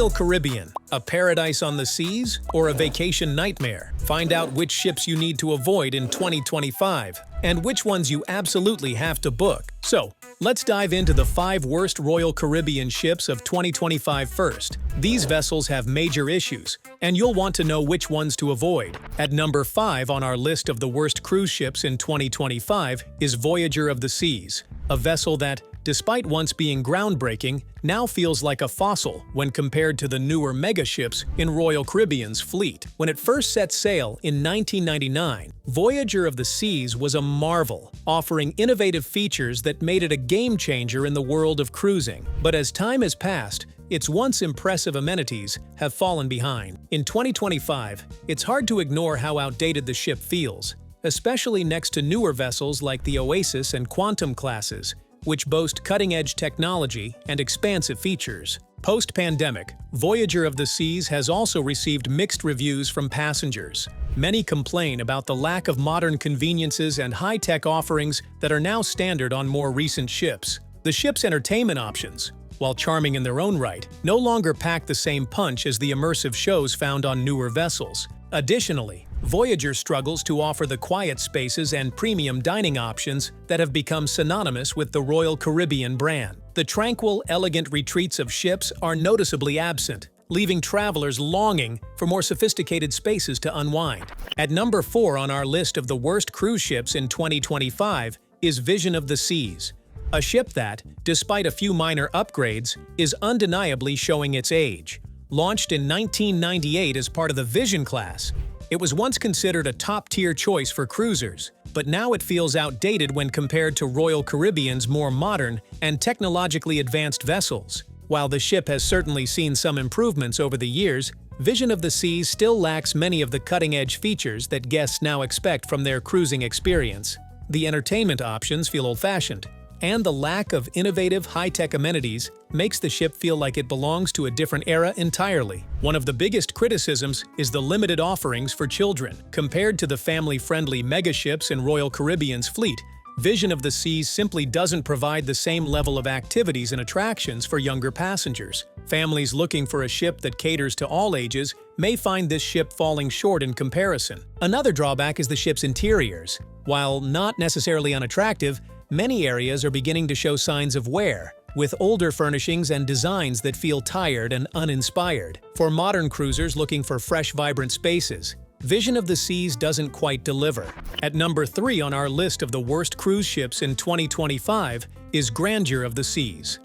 Royal Caribbean, a paradise on the seas or a vacation nightmare? Find out which ships you need to avoid in 2025 and which ones you absolutely have to book. So, let's dive into the 5 worst Royal Caribbean ships of 2025 first. These vessels have major issues, and you'll want to know which ones to avoid. At number 5 on our list of the worst cruise ships in 2025 is Voyager of the Seas, a vessel that, despite once being groundbreaking, now feels like a fossil when compared to the newer megaships in Royal Caribbean's fleet. When it first set sail in 1999, Voyager of the Seas was a marvel, offering innovative features that made it a game-changer in the world of cruising. But as time has passed, its once impressive amenities have fallen behind. In 2025, it's hard to ignore how outdated the ship feels, especially next to newer vessels like the Oasis and Quantum classes, which boast cutting-edge technology and expansive features. Post-pandemic, Voyager of the Seas has also received mixed reviews from passengers. Many complain about the lack of modern conveniences and high-tech offerings that are now standard on more recent ships. The ship's entertainment options, while charming in their own right, no longer pack the same punch as the immersive shows found on newer vessels. Additionally, Voyager struggles to offer the quiet spaces and premium dining options that have become synonymous with the Royal Caribbean brand. The tranquil, elegant retreats of ships are noticeably absent, leaving travelers longing for more sophisticated spaces to unwind. At number 4 on our list of the worst cruise ships in 2025 is Vision of the Seas, a ship that, despite a few minor upgrades, is undeniably showing its age. Launched in 1998 as part of the Vision class, it was once considered a top-tier choice for cruisers, but now it feels outdated when compared to Royal Caribbean's more modern and technologically advanced vessels. While the ship has certainly seen some improvements over the years, Vision of the Seas still lacks many of the cutting-edge features that guests now expect from their cruising experience. The entertainment options feel old-fashioned, and the lack of innovative, high-tech amenities makes the ship feel like it belongs to a different era entirely. One of the biggest criticisms is the limited offerings for children. Compared to the family-friendly megaships in Royal Caribbean's fleet, Vision of the Seas simply doesn't provide the same level of activities and attractions for younger passengers. Families looking for a ship that caters to all ages may find this ship falling short in comparison. Another drawback is the ship's interiors. While not necessarily unattractive, many areas are beginning to show signs of wear, with older furnishings and designs that feel tired and uninspired. For modern cruisers looking for fresh, vibrant spaces, Vision of the Seas doesn't quite deliver. At number 3 on our list of the worst cruise ships in 2025 is Grandeur of the Seas,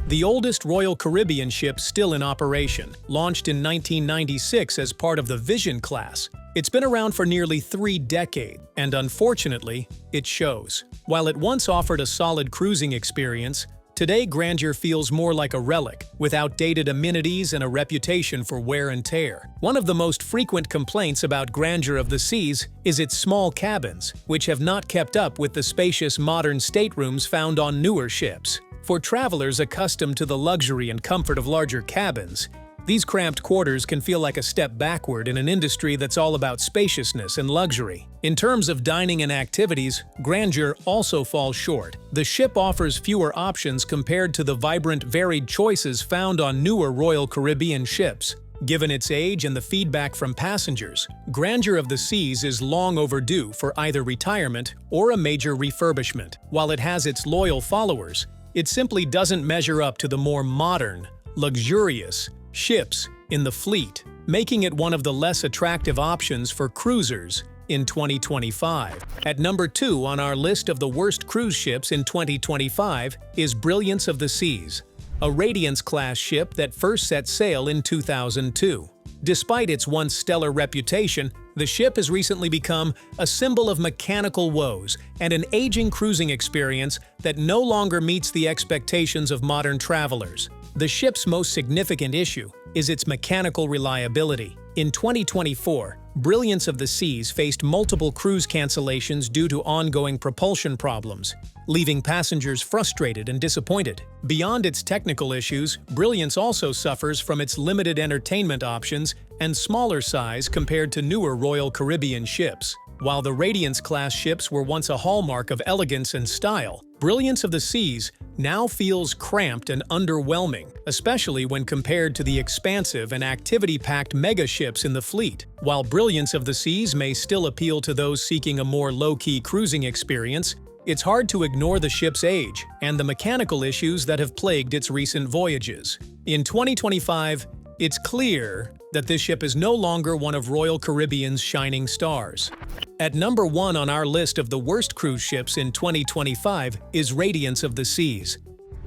the oldest Royal Caribbean ship still in operation. Launched in 1996 as part of the Vision class, it's been around for nearly 3 decades, and unfortunately, it shows. While it once offered a solid cruising experience, today Grandeur feels more like a relic, with outdated amenities and a reputation for wear and tear. One of the most frequent complaints about Grandeur of the Seas is its small cabins, which have not kept up with the spacious modern staterooms found on newer ships. For travelers accustomed to the luxury and comfort of larger cabins, these cramped quarters can feel like a step backward in an industry that's all about spaciousness and luxury. In terms of dining and activities, Grandeur also falls short. The ship offers fewer options compared to the vibrant, varied choices found on newer Royal Caribbean ships. Given its age and the feedback from passengers, Grandeur of the Seas is long overdue for either retirement or a major refurbishment. While it has its loyal followers, it simply doesn't measure up to the more modern, luxurious ships in the fleet, making it one of the less attractive options for cruisers in 2025. At number 2 on our list of the worst cruise ships in 2025 is Brilliance of the Seas, a Radiance-class ship that first set sail in 2002. Despite its once stellar reputation, the ship has recently become a symbol of mechanical woes and an aging cruising experience that no longer meets the expectations of modern travelers. The ship's most significant issue is its mechanical reliability. In 2024, Brilliance of the Seas faced multiple cruise cancellations due to ongoing propulsion problems, leaving passengers frustrated and disappointed. Beyond its technical issues, Brilliance also suffers from its limited entertainment options and smaller size compared to newer Royal Caribbean ships. While the Radiance-class ships were once a hallmark of elegance and style, Brilliance of the Seas now feels cramped and underwhelming, especially when compared to the expansive and activity-packed mega ships in the fleet. While Brilliance of the Seas may still appeal to those seeking a more low-key cruising experience, it's hard to ignore the ship's age and the mechanical issues that have plagued its recent voyages. In 2025, it's clear that this ship is no longer one of Royal Caribbean's shining stars. At number 1 on our list of the worst cruise ships in 2025 is Radiance of the Seas,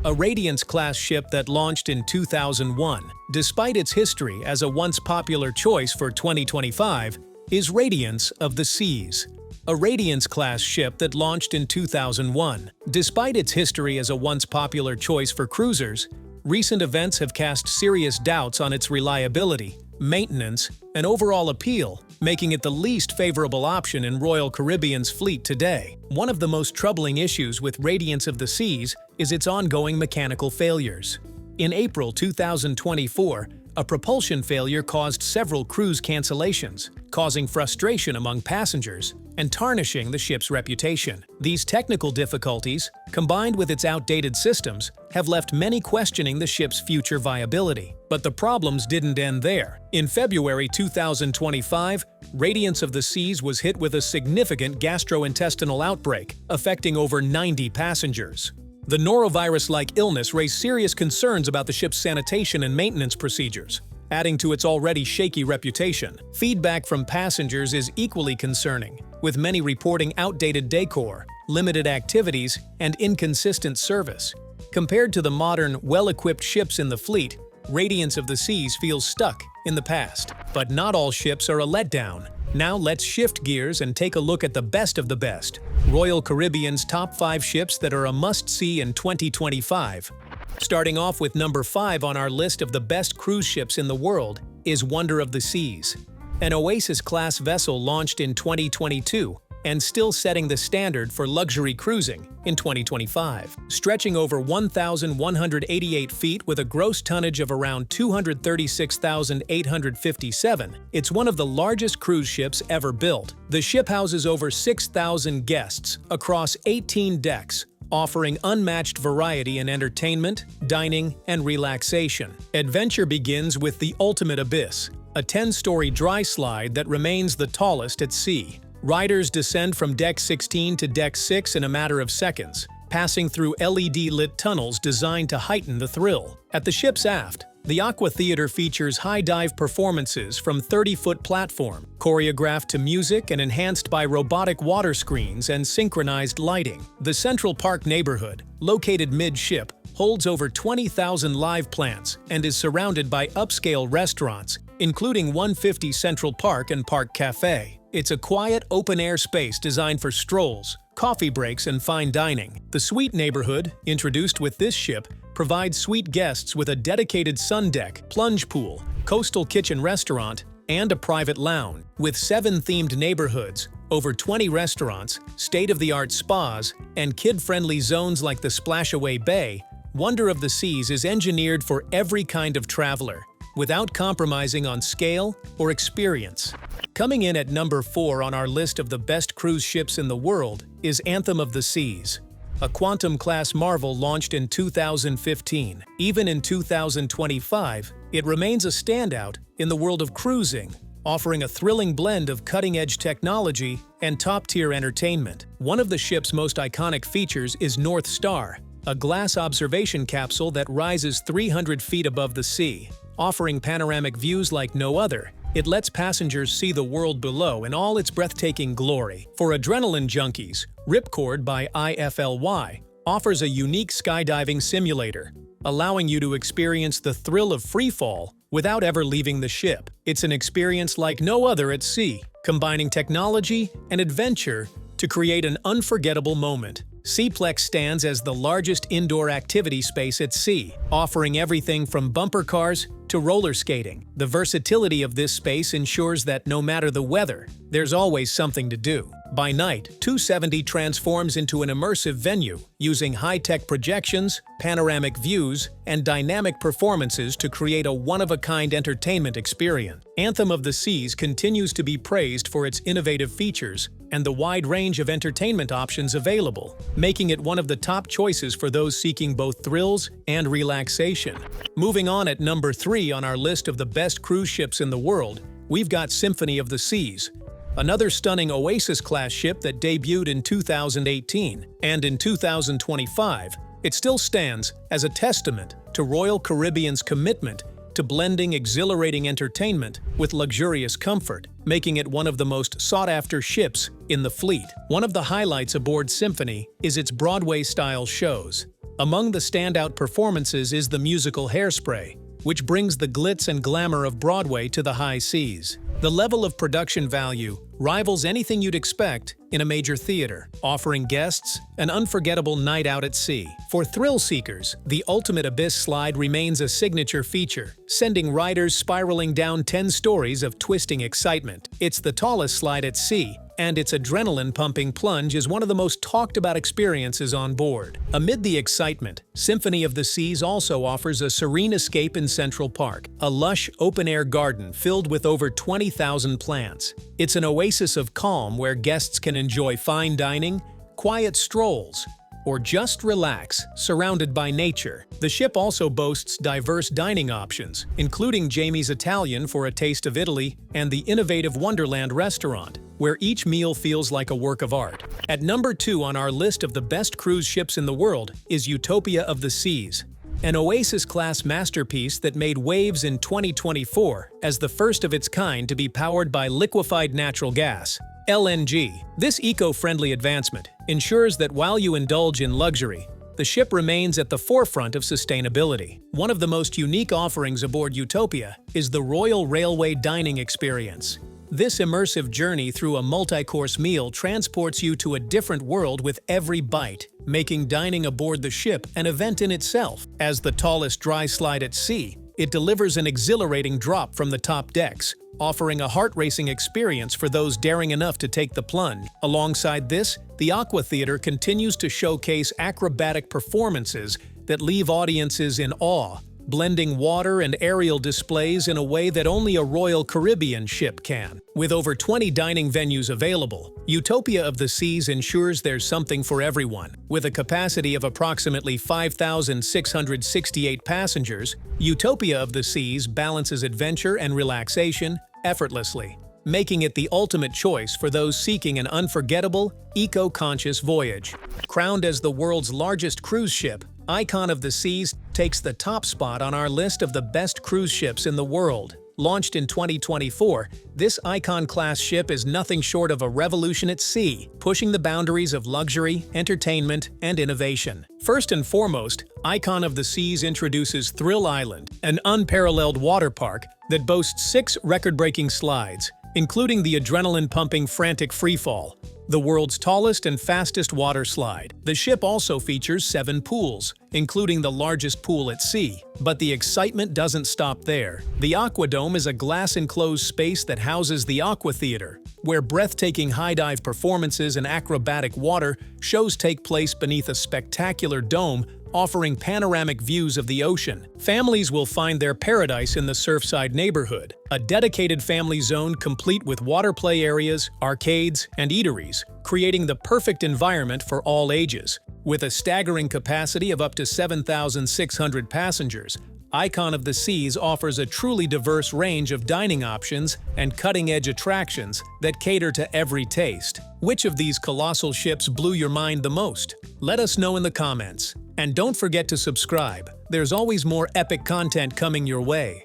a Radiance-class ship that launched in 2001. Despite its history as a once popular choice for 2025, is Radiance of the Seas, a Radiance-class ship that launched in 2001. Despite its history as a once popular choice for cruisers, recent events have cast serious doubts on its reliability, maintenance, and overall appeal, making it the least favorable option in Royal Caribbean's fleet today. One of the most troubling issues with Radiance of the Seas is its ongoing mechanical failures. In April 2024, a propulsion failure caused several cruise cancellations, causing frustration among passengers and tarnishing the ship's reputation. These technical difficulties, combined with its outdated systems, have left many questioning the ship's future viability. But the problems didn't end there. In February 2025, Radiance of the Seas was hit with a significant gastrointestinal outbreak, affecting over 90 passengers. The norovirus-like illness raised serious concerns about the ship's sanitation and maintenance procedures, adding to its already shaky reputation. Feedback from passengers is equally concerning, with many reporting outdated decor, limited activities, and inconsistent service. Compared to the modern, well-equipped ships in the fleet, Radiance of the Seas feels stuck in the past. But not all ships are a letdown. Now let's shift gears and take a look at the best of the best. Royal Caribbean's top 5 ships that are a must-see in 2025. Starting off with number 5 on our list of the best cruise ships in the world is Wonder of the Seas, an Oasis-class vessel launched in 2022 and still setting the standard for luxury cruising in 2025. Stretching over 1,188 feet with a gross tonnage of around 236,857, it's one of the largest cruise ships ever built. The ship houses over 6,000 guests across 18 decks, offering unmatched variety in entertainment, dining, and relaxation. Adventure begins with the Ultimate Abyss, a 10-story dry slide that remains the tallest at sea. Riders descend from Deck 16 to Deck 6 in a matter of seconds, passing through LED-lit tunnels designed to heighten the thrill. At the ship's aft, the Aqua Theater features high-dive performances from 30-foot platform, choreographed to music and enhanced by robotic water screens and synchronized lighting. The Central Park neighborhood, located mid-ship, holds over 20,000 live plants and is surrounded by upscale restaurants, including 150 Central Park and Park Cafe. It's a quiet, open-air space designed for strolls, coffee breaks, and fine dining. The Suite neighborhood, introduced with this ship, provides suite guests with a dedicated sun deck, plunge pool, coastal kitchen restaurant, and a private lounge. With 7 themed neighborhoods, over 20 restaurants, state-of-the-art spas, and kid-friendly zones like the Splashaway Bay, Wonder of the Seas is engineered for every kind of traveler, without compromising on scale or experience. Coming in at number 4 on our list of the best cruise ships in the world is Anthem of the Seas, a Quantum-class marvel launched in 2015. Even in 2025, it remains a standout in the world of cruising, offering a thrilling blend of cutting-edge technology and top-tier entertainment. One of the ship's most iconic features is North Star, a glass observation capsule that rises 300 feet above the sea. Offering panoramic views like no other, it lets passengers see the world below in all its breathtaking glory. For adrenaline junkies, Ripcord by IFLY offers a unique skydiving simulator, allowing you to experience the thrill of freefall without ever leaving the ship. It's an experience like no other at sea, combining technology and adventure to create an unforgettable moment. Seaplex stands as the largest indoor activity space at sea, offering everything from bumper cars to roller skating. The versatility of this space ensures that no matter the weather, there's always something to do. By night, 270 transforms into an immersive venue, using high-tech projections, panoramic views, and dynamic performances to create a one-of-a-kind entertainment experience. Anthem of the Seas continues to be praised for its innovative features and the wide range of entertainment options available, making it one of the top choices for those seeking both thrills and relaxation. Moving on at number 3 on our list of the best cruise ships in the world, we've got Symphony of the Seas, another stunning Oasis-class ship that debuted in 2018, and in 2025, it still stands as a testament to Royal Caribbean's commitment to blending exhilarating entertainment with luxurious comfort, making it one of the most sought-after ships in the fleet. One of the highlights aboard Symphony is its Broadway-style shows. Among the standout performances is the musical Hairspray, which brings the glitz and glamour of Broadway to the high seas. The level of production value rivals anything you'd expect in a major theater, offering guests an unforgettable night out at sea. For thrill seekers, the Ultimate Abyss slide remains a signature feature, sending riders spiraling down 10 stories of twisting excitement. It's the tallest slide at sea, and its adrenaline-pumping plunge is one of the most talked-about experiences on board. Amid the excitement, Symphony of the Seas also offers a serene escape in Central Park, a lush, open-air garden filled with over 20,000 plants. It's an oasis of calm where guests can enjoy fine dining, quiet strolls, or just relax, surrounded by nature. The ship also boasts diverse dining options, including Jamie's Italian for a taste of Italy and the innovative Wonderland restaurant, where each meal feels like a work of art. At number 2 on our list of the best cruise ships in the world is Utopia of the Seas, an Oasis-class masterpiece that made waves in 2024 as the first of its kind to be powered by liquefied natural gas, LNG. This eco-friendly advancement ensures that while you indulge in luxury, the ship remains at the forefront of sustainability. One of the most unique offerings aboard Utopia is the Royal Railway dining experience. This immersive journey through a multi-course meal transports you to a different world with every bite, making dining aboard the ship an event in itself. As the tallest dry slide at sea, it delivers an exhilarating drop from the top decks, offering a heart-racing experience for those daring enough to take the plunge. Alongside this, the Aqua Theater continues to showcase acrobatic performances that leave audiences in awe, blending water and aerial displays in a way that only a Royal Caribbean ship can. With over 20 dining venues available, Utopia of the Seas ensures there's something for everyone. With a capacity of approximately 5,668 passengers, Utopia of the Seas balances adventure and relaxation effortlessly, making it the ultimate choice for those seeking an unforgettable, eco-conscious voyage. Crowned as the world's largest cruise ship, Icon of the Seas takes the top spot on our list of the best cruise ships in the world. Launched in 2024, this Icon-class ship is nothing short of a revolution at sea, pushing the boundaries of luxury, entertainment, and innovation. First and foremost, Icon of the Seas introduces Thrill Island, an unparalleled water park that boasts 6 record-breaking slides, including the adrenaline-pumping Frantic Freefall, the world's tallest and fastest water slide. The ship also features 7 pools, including the largest pool at sea. But the excitement doesn't stop there. The Aquadome is a glass-enclosed space that houses the Aqua Theater, where breathtaking high-dive performances and acrobatic water shows take place beneath a spectacular dome offering panoramic views of the ocean. Families will find their paradise in the Surfside neighborhood, a dedicated family zone complete with water play areas, arcades, and eateries, creating the perfect environment for all ages. With a staggering capacity of up to 7,600 passengers, Icon of the Seas offers a truly diverse range of dining options and cutting-edge attractions that cater to every taste. Which of these colossal ships blew your mind the most? Let us know in the comments. And don't forget to subscribe. There's always more epic content coming your way.